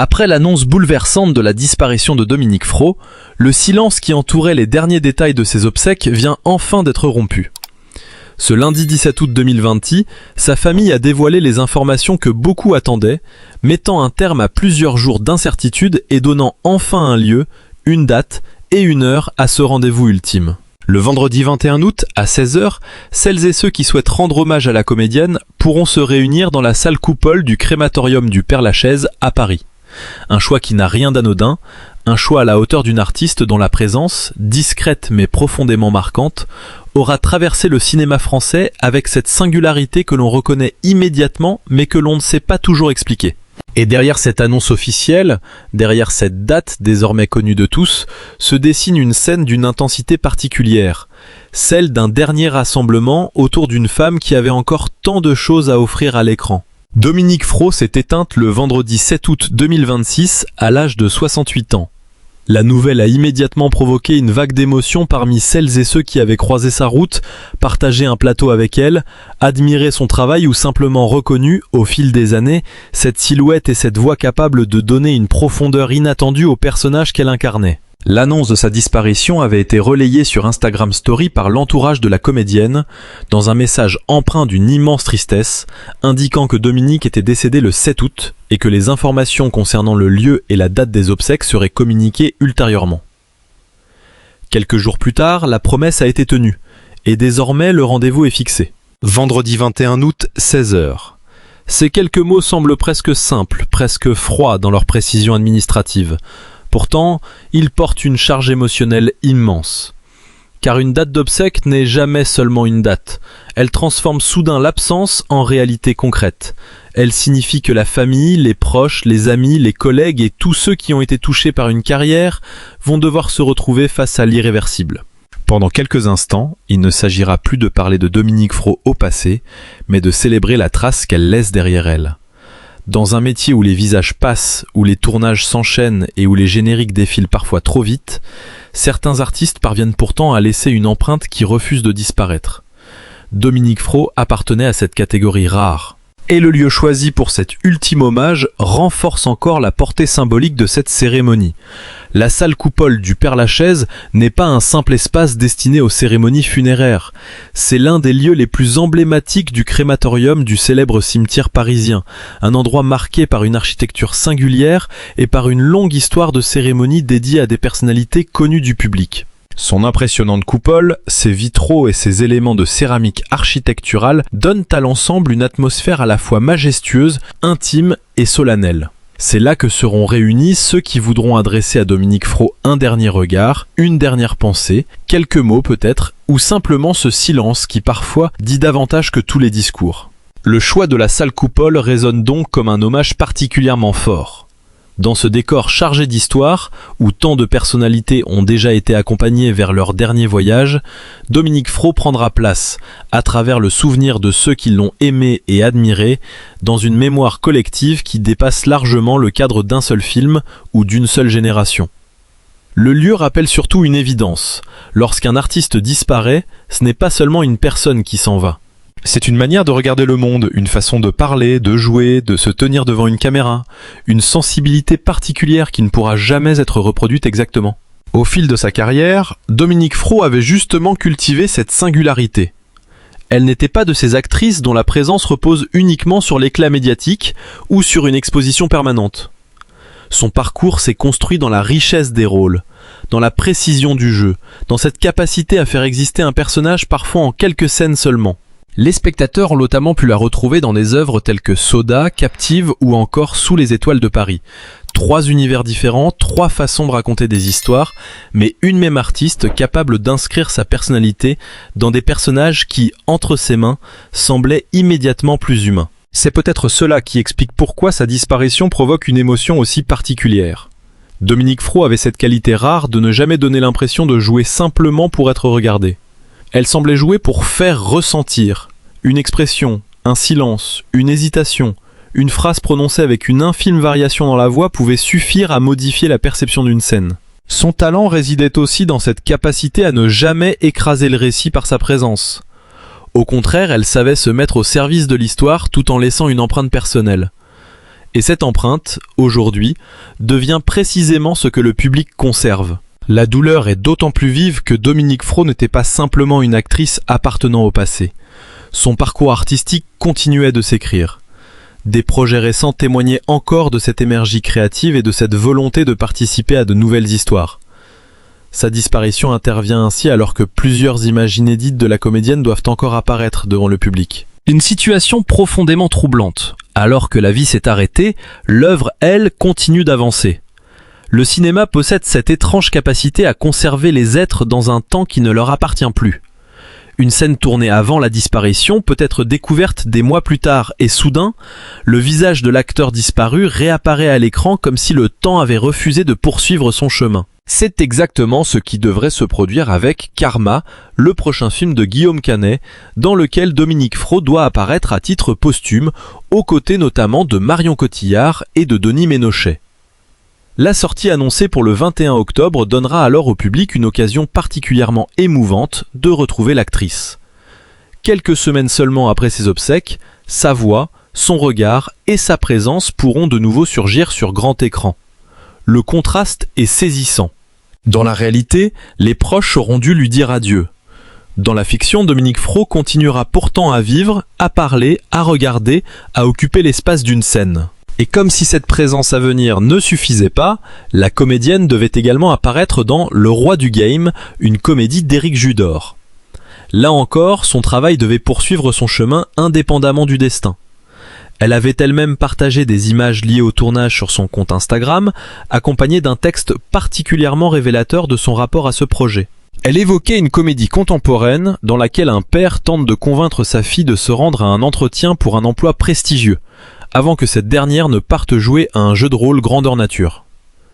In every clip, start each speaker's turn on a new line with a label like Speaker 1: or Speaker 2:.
Speaker 1: Après l'annonce bouleversante de la disparition de Dominique Fro, le silence qui entourait les derniers détails de ses obsèques vient enfin d'être rompu. Ce lundi 17 août 2020, sa famille a dévoilé les informations que beaucoup attendaient, mettant un terme à plusieurs jours d'incertitude et donnant enfin un lieu, une date et une heure à ce rendez-vous ultime. Le vendredi 21 août, à 16h, celles et ceux qui souhaitent rendre hommage à la comédienne pourront se réunir dans la salle coupole du crématorium du Père-Lachaise à Paris. Un choix qui n'a rien d'anodin, un choix à la hauteur d'une artiste dont la présence, discrète mais profondément marquante, aura traversé le cinéma français avec cette singularité que l'on reconnaît immédiatement mais que l'on ne sait pas toujours expliquer. Et derrière cette annonce officielle, derrière cette date désormais connue de tous, se dessine une scène d'une intensité particulière, celle d'un dernier rassemblement autour d'une femme qui avait encore tant de choses à offrir à l'écran. Dominique Fro s'est éteinte le vendredi 7 août 2026 à l'âge de 68 ans. La nouvelle a immédiatement provoqué une vague d'émotions parmi celles et ceux qui avaient croisé sa route, partagé un plateau avec elle, admiré son travail ou simplement reconnu, au fil des années, cette silhouette et cette voix capable de donner une profondeur inattendue au personnage qu'elle incarnait. L'annonce de sa disparition avait été relayée sur Instagram Story par l'entourage de la comédienne, dans un message empreint d'une immense tristesse, indiquant que Dominique était décédée le 7 août et que les informations concernant le lieu et la date des obsèques seraient communiquées ultérieurement. Quelques jours plus tard, la promesse a été tenue, et désormais le rendez-vous est fixé. Vendredi 21 août, 16h. Ces quelques mots semblent presque simples, presque froids dans leur précision administrative. Pourtant, ils portent une charge émotionnelle immense. Car une date d'obsèque n'est jamais seulement une date. Elle transforme soudain l'absence en réalité concrète. Elle signifie que la famille, les proches, les amis, les collègues et tous ceux qui ont été touchés par une carrière vont devoir se retrouver face à l'irréversible. Pendant quelques instants, il ne s'agira plus de parler de Dominique Fro au passé, mais de célébrer la trace qu'elle laisse derrière elle. Dans un métier où les visages passent, où les tournages s'enchaînent et où les génériques défilent parfois trop vite, certains artistes parviennent pourtant à laisser une empreinte qui refuse de disparaître. Dominique Fro appartenait à cette catégorie rare. Et le lieu choisi pour cet ultime hommage renforce encore la portée symbolique de cette cérémonie. La salle coupole du Père-Lachaise n'est pas un simple espace destiné aux cérémonies funéraires. C'est l'un des lieux les plus emblématiques du crématorium du célèbre cimetière parisien, un endroit marqué par une architecture singulière et par une longue histoire de cérémonies dédiées à des personnalités connues du public. Son impressionnante coupole, ses vitraux et ses éléments de céramique architecturale donnent à l'ensemble une atmosphère à la fois majestueuse, intime et solennelle. C'est là que seront réunis ceux qui voudront adresser à Dominique Fro un dernier regard, une dernière pensée, quelques mots peut-être, ou simplement ce silence qui parfois dit davantage que tous les discours. Le choix de la salle coupole résonne donc comme un hommage particulièrement fort. Dans ce décor chargé d'histoire, où tant de personnalités ont déjà été accompagnées vers leur dernier voyage, Dominique Fro prendra place, à travers le souvenir de ceux qui l'ont aimé et admiré, dans une mémoire collective qui dépasse largement le cadre d'un seul film ou d'une seule génération. Le lieu rappelle surtout une évidence. Lorsqu'un artiste disparaît, ce n'est pas seulement une personne qui s'en va. C'est une manière de regarder le monde, une façon de parler, de jouer, de se tenir devant une caméra, une sensibilité particulière qui ne pourra jamais être reproduite exactement. Au fil de sa carrière, Dominique Fro avait justement cultivé cette singularité. Elle n'était pas de ces actrices dont la présence repose uniquement sur l'éclat médiatique ou sur une exposition permanente. Son parcours s'est construit dans la richesse des rôles, dans la précision du jeu, dans cette capacité à faire exister un personnage parfois en quelques scènes seulement. Les spectateurs ont notamment pu la retrouver dans des œuvres telles que Soda, Captive ou encore Sous les étoiles de Paris. 3 univers différents, 3 façons de raconter des histoires, mais une même artiste capable d'inscrire sa personnalité dans des personnages qui, entre ses mains, semblaient immédiatement plus humains. C'est peut-être cela qui explique pourquoi sa disparition provoque une émotion aussi particulière. Dominique Fro avait cette qualité rare de ne jamais donner l'impression de jouer simplement pour être regardée. Elle semblait jouer pour faire ressentir. Une expression, un silence, une hésitation, une phrase prononcée avec une infime variation dans la voix pouvait suffire à modifier la perception d'une scène. Son talent résidait aussi dans cette capacité à ne jamais écraser le récit par sa présence. Au contraire, elle savait se mettre au service de l'histoire tout en laissant une empreinte personnelle. Et cette empreinte, aujourd'hui, devient précisément ce que le public conserve. La douleur est d'autant plus vive que Dominique Fro n'était pas simplement une actrice appartenant au passé. Son parcours artistique continuait de s'écrire. Des projets récents témoignaient encore de cette énergie créative et de cette volonté de participer à de nouvelles histoires. Sa disparition intervient ainsi alors que plusieurs images inédites de la comédienne doivent encore apparaître devant le public. Une situation profondément troublante. Alors que la vie s'est arrêtée, l'œuvre, elle, continue d'avancer. Le cinéma possède cette étrange capacité à conserver les êtres dans un temps qui ne leur appartient plus. Une scène tournée avant la disparition peut être découverte des mois plus tard et soudain, le visage de l'acteur disparu réapparaît à l'écran comme si le temps avait refusé de poursuivre son chemin. C'est exactement ce qui devrait se produire avec Karma, le prochain film de Guillaume Canet, dans lequel Dominique Fro doit apparaître à titre posthume, aux côtés notamment de Marion Cotillard et de Denis Ménochet. La sortie annoncée pour le 21 octobre donnera alors au public une occasion particulièrement émouvante de retrouver l'actrice. Quelques semaines seulement après ses obsèques, sa voix, son regard et sa présence pourront de nouveau surgir sur grand écran. Le contraste est saisissant. Dans la réalité, les proches auront dû lui dire adieu. Dans la fiction, Dominique Fro continuera pourtant à vivre, à parler, à regarder, à occuper l'espace d'une scène. Et comme si cette présence à venir ne suffisait pas, la comédienne devait également apparaître dans Le Roi du Game, une comédie d'Éric Judor. Là encore, son travail devait poursuivre son chemin indépendamment du destin. Elle avait elle-même partagé des images liées au tournage sur son compte Instagram, accompagnées d'un texte particulièrement révélateur de son rapport à ce projet. Elle évoquait une comédie contemporaine dans laquelle un père tente de convaincre sa fille de se rendre à un entretien pour un emploi prestigieux, avant que cette dernière ne parte jouer à un jeu de rôle grandeur nature.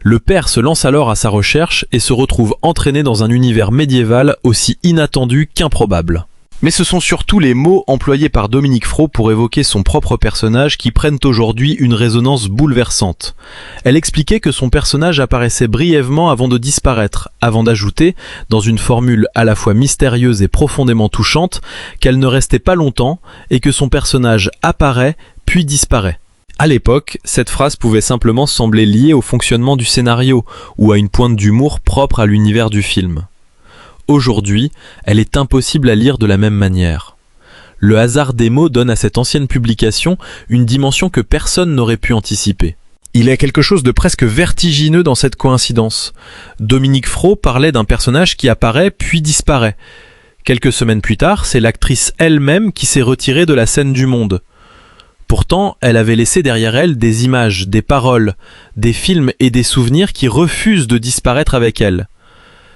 Speaker 1: Le père se lance alors à sa recherche et se retrouve entraîné dans un univers médiéval aussi inattendu qu'improbable. Mais ce sont surtout les mots employés par Dominique Fro pour évoquer son propre personnage qui prennent aujourd'hui une résonance bouleversante. Elle expliquait que son personnage apparaissait brièvement avant de disparaître, avant d'ajouter, dans une formule à la fois mystérieuse et profondément touchante, qu'elle ne restait pas longtemps et que son personnage apparaît puis disparaît. À l'époque, cette phrase pouvait simplement sembler liée au fonctionnement du scénario ou à une pointe d'humour propre à l'univers du film. Aujourd'hui, elle est impossible à lire de la même manière. Le hasard des mots donne à cette ancienne publication une dimension que personne n'aurait pu anticiper. Il y a quelque chose de presque vertigineux dans cette coïncidence. Dominique Fro parlait d'un personnage qui apparaît puis disparaît. Quelques semaines plus tard, c'est l'actrice elle-même qui s'est retirée de la scène du monde. Pourtant, elle avait laissé derrière elle des images, des paroles, des films et des souvenirs qui refusent de disparaître avec elle.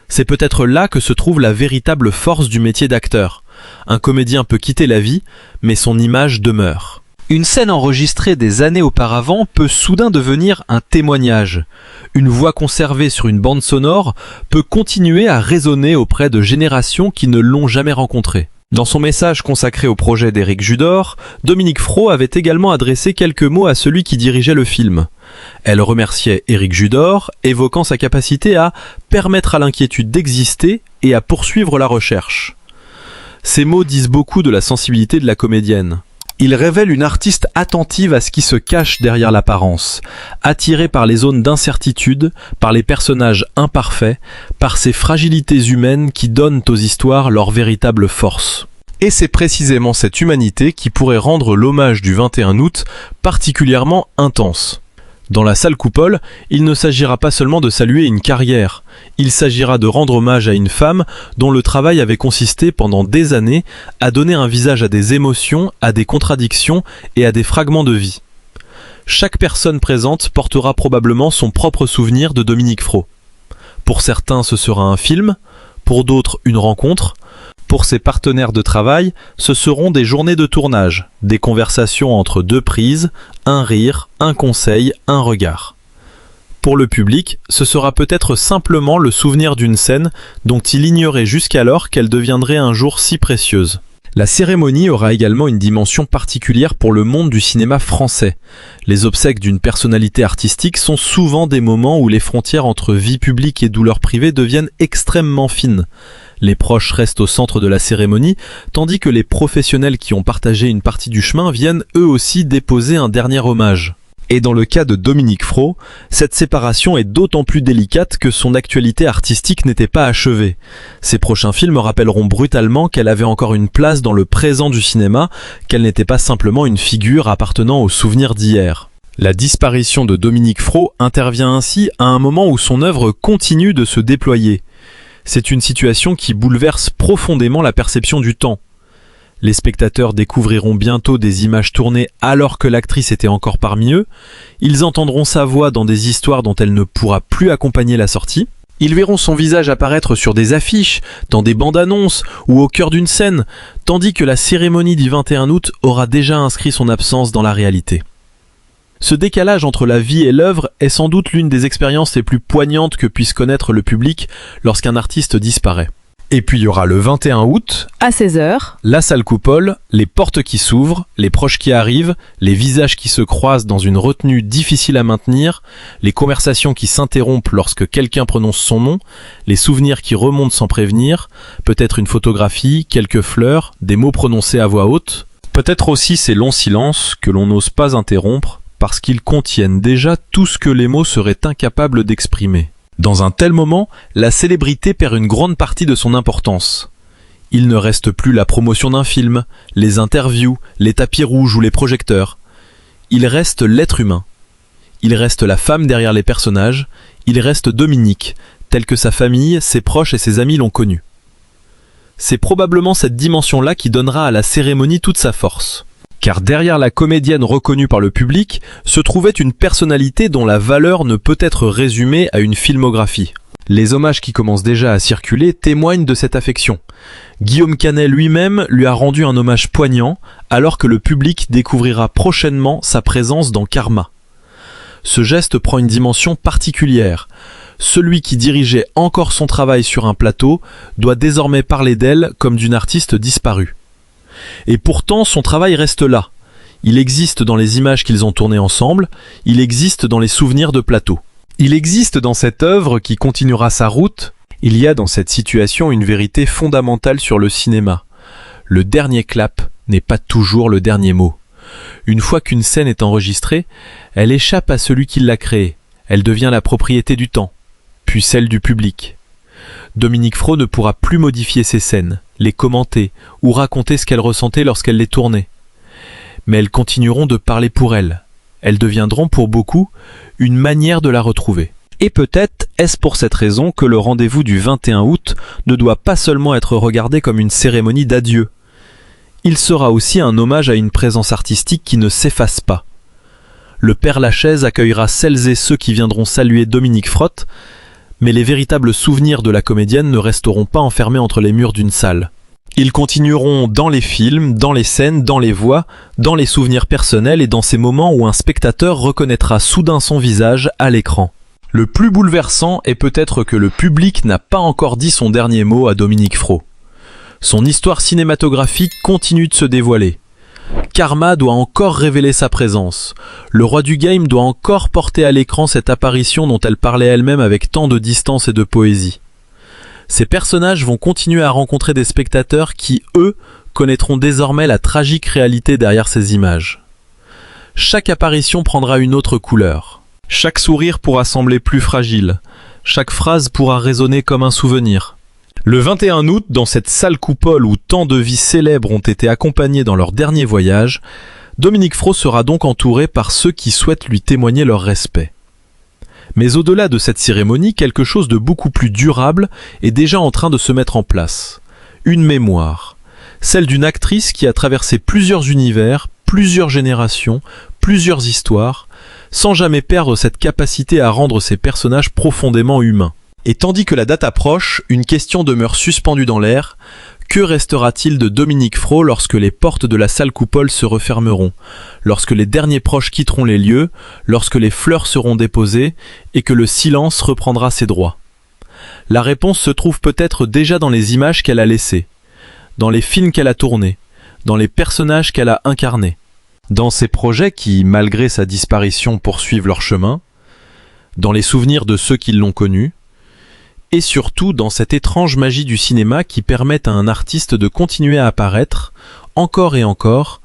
Speaker 1: C'est peut-être là que se trouve la véritable force du métier d'acteur. Un comédien peut quitter la vie, mais son image demeure. Une scène enregistrée des années auparavant peut soudain devenir un témoignage. Une voix conservée sur une bande sonore peut continuer à résonner auprès de générations qui ne l'ont jamais rencontrée. Dans son message consacré au projet d'Éric Judor, Dominique Fro avait également adressé quelques mots à celui qui dirigeait le film. Elle remerciait Éric Judor, évoquant sa capacité à permettre à l'inquiétude d'exister et à poursuivre la recherche. Ces mots disent beaucoup de la sensibilité de la comédienne. Ils révèlent une artiste attentive à ce qui se cache derrière l'apparence, attirée par les zones d'incertitude, par les personnages imparfaits, par ces fragilités humaines qui donnent aux histoires leur véritable force. Et c'est précisément cette humanité qui pourrait rendre l'hommage du 21 août particulièrement intense. Dans la salle coupole, il ne s'agira pas seulement de saluer une carrière, il s'agira de rendre hommage à une femme dont le travail avait consisté pendant des années à donner un visage à des émotions, à des contradictions et à des fragments de vie. Chaque personne présente portera probablement son propre souvenir de Dominique Fro. Pour certains, ce sera un film, pour d'autres, une rencontre. Pour ses partenaires de travail, ce seront des journées de tournage, des conversations entre deux prises, un rire, un conseil, un regard. Pour le public, ce sera peut-être simplement le souvenir d'une scène dont il ignorait jusqu'alors qu'elle deviendrait un jour si précieuse. La cérémonie aura également une dimension particulière pour le monde du cinéma français. Les obsèques d'une personnalité artistique sont souvent des moments où les frontières entre vie publique et douleur privée deviennent extrêmement fines. Les proches restent au centre de la cérémonie, tandis que les professionnels qui ont partagé une partie du chemin viennent eux aussi déposer un dernier hommage. Et dans le cas de Dominique Fro, cette séparation est d'autant plus délicate que son actualité artistique n'était pas achevée. Ses prochains films rappelleront brutalement qu'elle avait encore une place dans le présent du cinéma, qu'elle n'était pas simplement une figure appartenant aux souvenirs d'hier. La disparition de Dominique Fro intervient ainsi à un moment où son œuvre continue de se déployer. C'est une situation qui bouleverse profondément la perception du temps. Les spectateurs découvriront bientôt des images tournées alors que l'actrice était encore parmi eux, ils entendront sa voix dans des histoires dont elle ne pourra plus accompagner la sortie, ils verront son visage apparaître sur des affiches, dans des bandes annonces ou au cœur d'une scène, tandis que la cérémonie du 21 août aura déjà inscrit son absence dans la réalité. Ce décalage entre la vie et l'œuvre est sans doute l'une des expériences les plus poignantes que puisse connaître le public lorsqu'un artiste disparaît. Et puis il y aura le 21 août,
Speaker 2: à 16h,
Speaker 1: la salle coupole, les portes qui s'ouvrent, les proches qui arrivent, les visages qui se croisent dans une retenue difficile à maintenir, les conversations qui s'interrompent lorsque quelqu'un prononce son nom, les souvenirs qui remontent sans prévenir, peut-être une photographie, quelques fleurs, des mots prononcés à voix haute, peut-être aussi ces longs silences que l'on n'ose pas interrompre parce qu'ils contiennent déjà tout ce que les mots seraient incapables d'exprimer. Dans un tel moment, la célébrité perd une grande partie de son importance. Il ne reste plus la promotion d'un film, les interviews, les tapis rouges ou les projecteurs. Il reste l'être humain. Il reste la femme derrière les personnages. Il reste Dominique, tel que sa famille, ses proches et ses amis l'ont connu. C'est probablement cette dimension-là qui donnera à la cérémonie toute sa force. Car derrière la comédienne reconnue par le public se trouvait une personnalité dont la valeur ne peut être résumée à une filmographie. Les hommages qui commencent déjà à circuler témoignent de cette affection. Guillaume Canet lui-même lui a rendu un hommage poignant, alors que le public découvrira prochainement sa présence dans Karma. Ce geste prend une dimension particulière. Celui qui dirigeait encore son travail sur un plateau doit désormais parler d'elle comme d'une artiste disparue. Et pourtant, son travail reste là. Il existe dans les images qu'ils ont tournées ensemble, il existe dans les souvenirs de plateau. Il existe dans cette œuvre qui continuera sa route, il y a dans cette situation une vérité fondamentale sur le cinéma. Le dernier clap n'est pas toujours le dernier mot. Une fois qu'une scène est enregistrée, elle échappe à celui qui l'a créée. Elle devient la propriété du temps, puis celle du public. Dominique Fro ne pourra plus modifier ces scènes, les commenter ou raconter ce qu'elle ressentait lorsqu'elle les tournait. Mais elles continueront de parler pour elle. Elles deviendront pour beaucoup une manière de la retrouver. Et peut-être est-ce pour cette raison que le rendez-vous du 21 août ne doit pas seulement être regardé comme une cérémonie d'adieu. Il sera aussi un hommage à une présence artistique qui ne s'efface pas. Le Père Lachaise accueillera celles et ceux qui viendront saluer Dominique Frotte, mais les véritables souvenirs de la comédienne ne resteront pas enfermés entre les murs d'une salle. Ils continueront dans les films, dans les scènes, dans les voix, dans les souvenirs personnels et dans ces moments où un spectateur reconnaîtra soudain son visage à l'écran. Le plus bouleversant est peut-être que le public n'a pas encore dit son dernier mot à Dominique Fro. Son histoire cinématographique continue de se dévoiler. Karma doit encore révéler sa présence. Le roi du game doit encore porter à l'écran cette apparition dont elle parlait elle-même avec tant de distance et de poésie. Ces personnages vont continuer à rencontrer des spectateurs qui, eux, connaîtront désormais la tragique réalité derrière ces images. Chaque apparition prendra une autre couleur. Chaque sourire pourra sembler plus fragile. Chaque phrase pourra résonner comme un souvenir. Le 21 août, dans cette salle coupole où tant de vies célèbres ont été accompagnées dans leur dernier voyage, Dominique Fro sera donc entouré par ceux qui souhaitent lui témoigner leur respect. Mais au-delà de cette cérémonie, quelque chose de beaucoup plus durable est déjà en train de se mettre en place. Une mémoire, celle d'une actrice qui a traversé plusieurs univers, plusieurs générations, plusieurs histoires, sans jamais perdre cette capacité à rendre ses personnages profondément humains. Et tandis que la date approche, une question demeure suspendue dans l'air. Que restera-t-il de Dominique Fro lorsque les portes de la salle coupole se refermeront, lorsque les derniers proches quitteront les lieux, lorsque les fleurs seront déposées et que le silence reprendra ses droits? La réponse se trouve peut-être déjà dans les images qu'elle a laissées, dans les films qu'elle a tournés, dans les personnages qu'elle a incarnés, dans ses projets qui, malgré sa disparition, poursuivent leur chemin, dans les souvenirs de ceux qui l'ont connue, et surtout dans cette étrange magie du cinéma qui permet à un artiste de continuer à apparaître, encore et encore,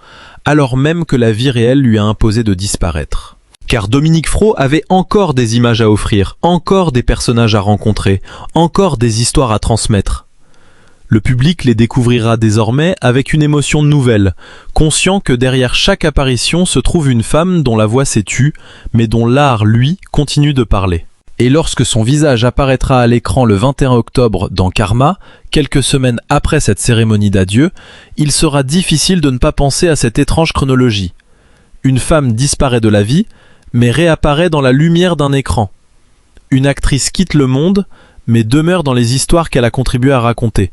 Speaker 1: alors même que la vie réelle lui a imposé de disparaître. Car Dominique Fro avait encore des images à offrir, encore des personnages à rencontrer, encore des histoires à transmettre. Le public les découvrira désormais avec une émotion nouvelle, conscient que derrière chaque apparition se trouve une femme dont la voix s'est tue, mais dont l'art, lui, continue de parler. Et lorsque son visage apparaîtra à l'écran le 21 octobre dans Karma, quelques semaines après cette cérémonie d'adieu, il sera difficile de ne pas penser à cette étrange chronologie. Une femme disparaît de la vie, mais réapparaît dans la lumière d'un écran. Une actrice quitte le monde, mais demeure dans les histoires qu'elle a contribué à raconter.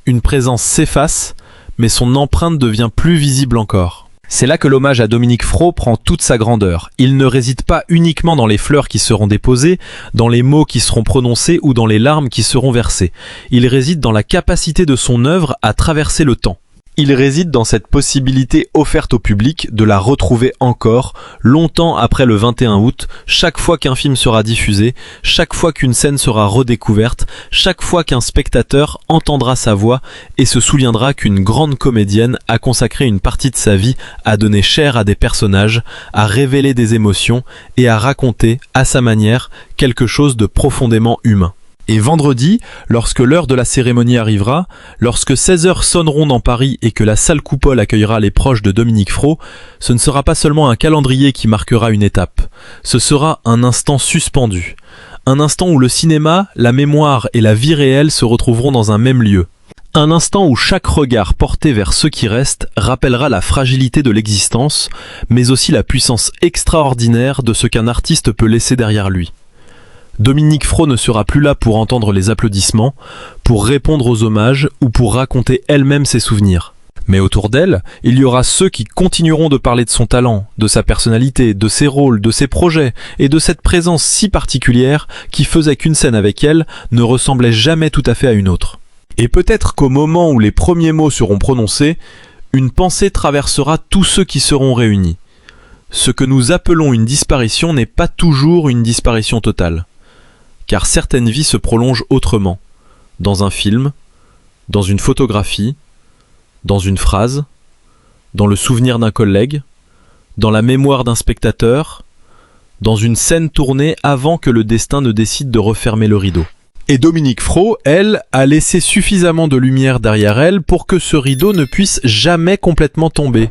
Speaker 1: Une présence s'efface, mais son empreinte devient plus visible encore. C'est là que l'hommage à Dominique Fro prend toute sa grandeur. Il ne réside pas uniquement dans les fleurs qui seront déposées, dans les mots qui seront prononcés ou dans les larmes qui seront versées. Il réside dans la capacité de son œuvre à traverser le temps. Il réside dans cette possibilité offerte au public de la retrouver encore, longtemps après le 21 août, chaque fois qu'un film sera diffusé, chaque fois qu'une scène sera redécouverte, chaque fois qu'un spectateur entendra sa voix et se souviendra qu'une grande comédienne a consacré une partie de sa vie à donner chair à des personnages, à révéler des émotions et à raconter, à sa manière, quelque chose de profondément humain. Et vendredi, lorsque l'heure de la cérémonie arrivera, lorsque 16h sonneront dans Paris et que la salle Coupole accueillera les proches de Dominique Fro, ce ne sera pas seulement un calendrier qui marquera une étape, ce sera un instant suspendu. Un instant où le cinéma, la mémoire et la vie réelle se retrouveront dans un même lieu. Un instant où chaque regard porté vers ceux qui restent rappellera la fragilité de l'existence, mais aussi la puissance extraordinaire de ce qu'un artiste peut laisser derrière lui. Dominique Fro ne sera plus là pour entendre les applaudissements, pour répondre aux hommages ou pour raconter elle-même ses souvenirs. Mais autour d'elle, il y aura ceux qui continueront de parler de son talent, de sa personnalité, de ses rôles, de ses projets et de cette présence si particulière qui faisait qu'une scène avec elle ne ressemblait jamais tout à fait à une autre. Et peut-être qu'au moment où les premiers mots seront prononcés, une pensée traversera tous ceux qui seront réunis. Ce que nous appelons une disparition n'est pas toujours une disparition totale. Car certaines vies se prolongent autrement, dans un film, dans une photographie, dans une phrase, dans le souvenir d'un collègue, dans la mémoire d'un spectateur, dans une scène tournée avant que le destin ne décide de refermer le rideau. Et Dominique Fro, elle, a laissé suffisamment de lumière derrière elle pour que ce rideau ne puisse jamais complètement tomber.